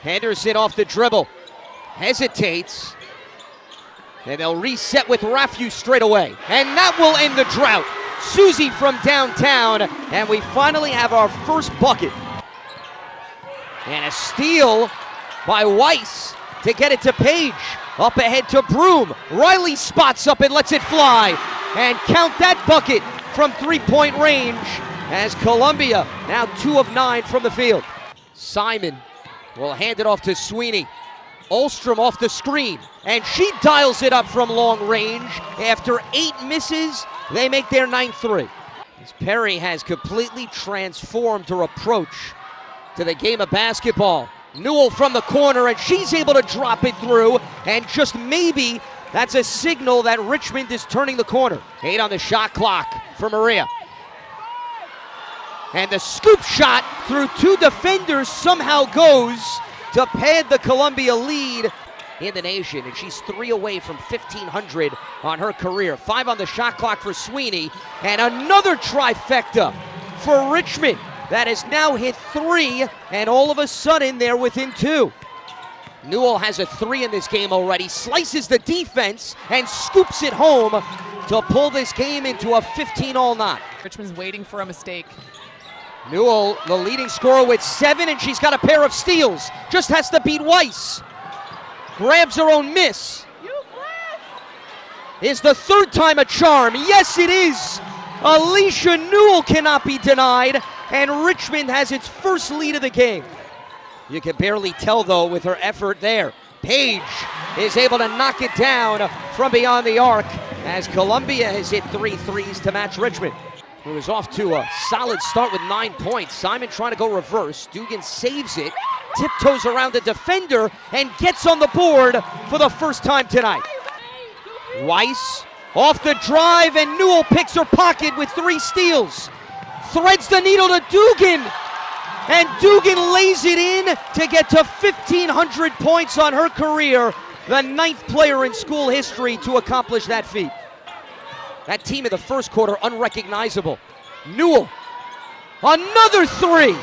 Henderson off the dribble, hesitates, and they'll reset with Raffu straight away. And that will end the drought. Susie from downtown, and we finally have our first bucket. And a steal by Weiss to get it to Page. Up ahead to Broom. Riley spots up and lets it fly. And count that bucket from three-point range as Columbia now 2 of 9 from the field. Simon will hand it off to Sweeney. Ulstrom off the screen, and she dials it up from long range. After 8 misses, they make their 9th three. As Perry has completely transformed her approach to the game of basketball. Newell from the corner, and she's able to drop it through, and just maybe that's a signal that Richmond is turning the corner. 8 on the shot clock for Maria. And the scoop shot through 2 defenders somehow goes to pad the Columbia lead in the nation, and she's 3 away from 1,500 on her career. 5 on the shot clock for Sweeney, and another trifecta for Richmond that has now hit 3, and all of a sudden they're within 2. Newell has a 3 in this game already, slices the defense and scoops it home to pull this game into a 15-all knot. Richmond's waiting for a mistake. Newell, the leading scorer with 7, and she's got a pair of steals. Just has to beat Weiss. Grabs her own miss. Is the 3rd time a charm? Yes, it is. Alicia Newell cannot be denied, and Richmond has its first lead of the game. You can barely tell, though, with her effort there. Page is able to knock it down from beyond the arc as Columbia has hit 3 threes to match Richmond, who is off to a solid start with 9 points. Simon trying to go reverse. Dugan saves it, tiptoes around the defender, and gets on the board for the first time tonight. Weiss off the drive, and Newell picks her pocket with 3 steals. Threads the needle to Dugan, and Dugan lays it in to get to 1,500 points on her career, the 9th player in school history to accomplish that feat. That team in the first quarter unrecognizable. Newell, another 3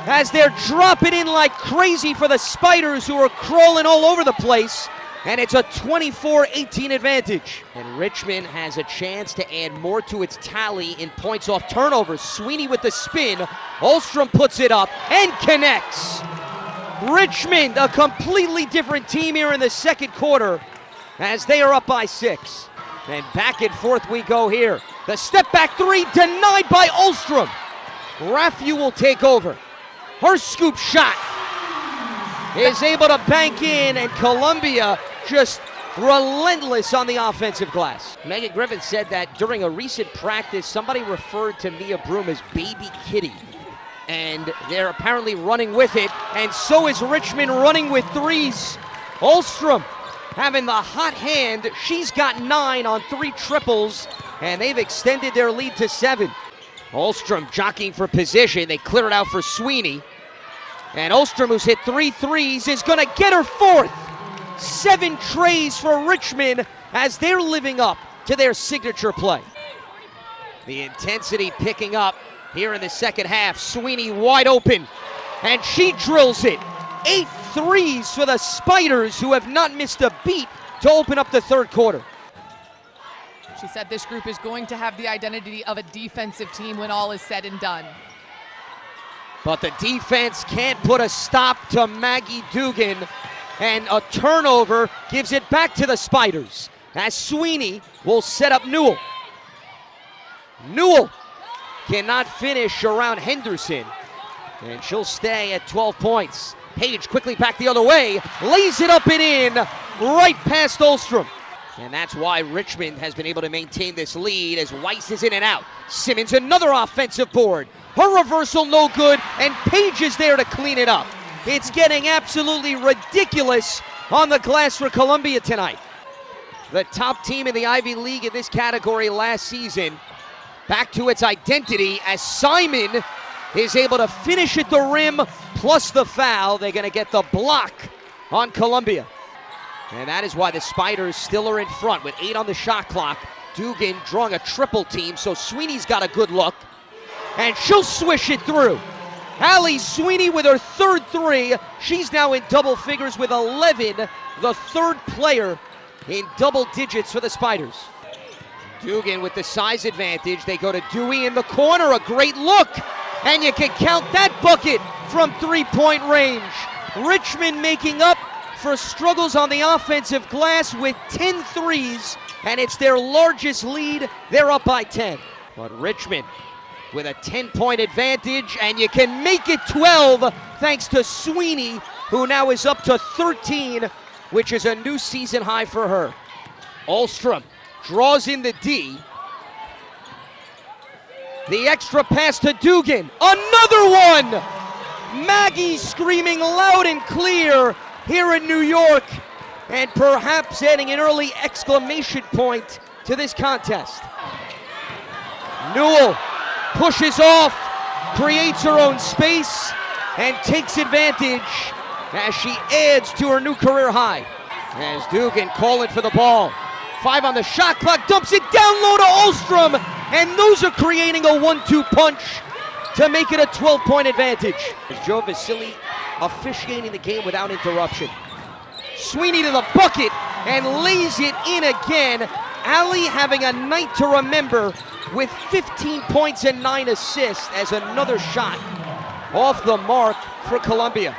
as they're dropping in like crazy for the Spiders, who are crawling all over the place. And it's a 24-18 advantage. And Richmond has a chance to add more to its tally in points off turnovers. Sweeney with the spin. Ulstrom puts it up and connects. Richmond, a completely different team here in the second quarter as they are up by 6. And back and forth we go here. The step back 3 denied by Ulstrom. Raffu will take over. Her scoop shot is able to bank in, and Columbia just relentless on the offensive glass. Megan Griffin said that during a recent practice, somebody referred to Mia Broom as Baby Kitty. And they're apparently running with it, and so is Richmond running with 3s. Ulstrom having the hot hand. She's got 9 on 3 triples, and they've extended their lead to 7. Ulstrom jockeying for position. They clear it out for Sweeney. And Ulstrom, who's hit 3 threes, is going to get her 4th. 7 trays for Richmond as they're living up to their signature play. The intensity picking up here in the second half. Sweeney wide open, and she drills it. 8 threes for the Spiders, who have not missed a beat to open up the third quarter. She said this group is going to have the identity of a defensive team when all is said and done. But the defense can't put a stop to Maggie Dugan, and a turnover gives it back to the Spiders as Sweeney will set up Newell. Newell cannot finish around Henderson, and she'll stay at 12 points. Page quickly back the other way, lays it up and in, right past Ulstrom. And that's why Richmond has been able to maintain this lead as Weiss is in and out. Simmons, another offensive board. Her reversal no good, and Page is there to clean it up. It's getting absolutely ridiculous on the glass for Columbia tonight. The top team in the Ivy League in this category last season, back to its identity as Simon is able to finish at the rim plus the foul. They're going to get the block on Columbia. And that is why the Spiders still are in front with 8 on the shot clock. Dugan drawing a triple team, so Sweeney's got a good look. And she'll swish it through. Allie Sweeney with her third three. She's now in double figures with 11, the third player in double digits for the Spiders. Dugan with the size advantage. They go to Dewey in the corner. A great look. And you can count that bucket from three-point range. Richmond making up for struggles on the offensive glass with 10 threes, and it's their largest lead. They're up by 10. But Richmond with a 10-point advantage, and you can make it 12 thanks to Sweeney, who now is up to 13, which is a new season high for her. Ulstrom draws in the D. The extra pass to Dugan. Another one! Maggie screaming loud and clear here in New York, and perhaps adding an early exclamation point to this contest. Newell pushes off, creates her own space, and takes advantage as she adds to her new career high. As Dugan calling for the ball. 5 on the shot clock, dumps it down low to Ulstrom, and those are creating a 1-2 punch to make it a 12-point advantage. Joe Vasily officiating the game without interruption. Sweeney to the bucket and lays it in again. Allie having a night to remember with 15 points and 9 assists as another shot off the mark for Columbia.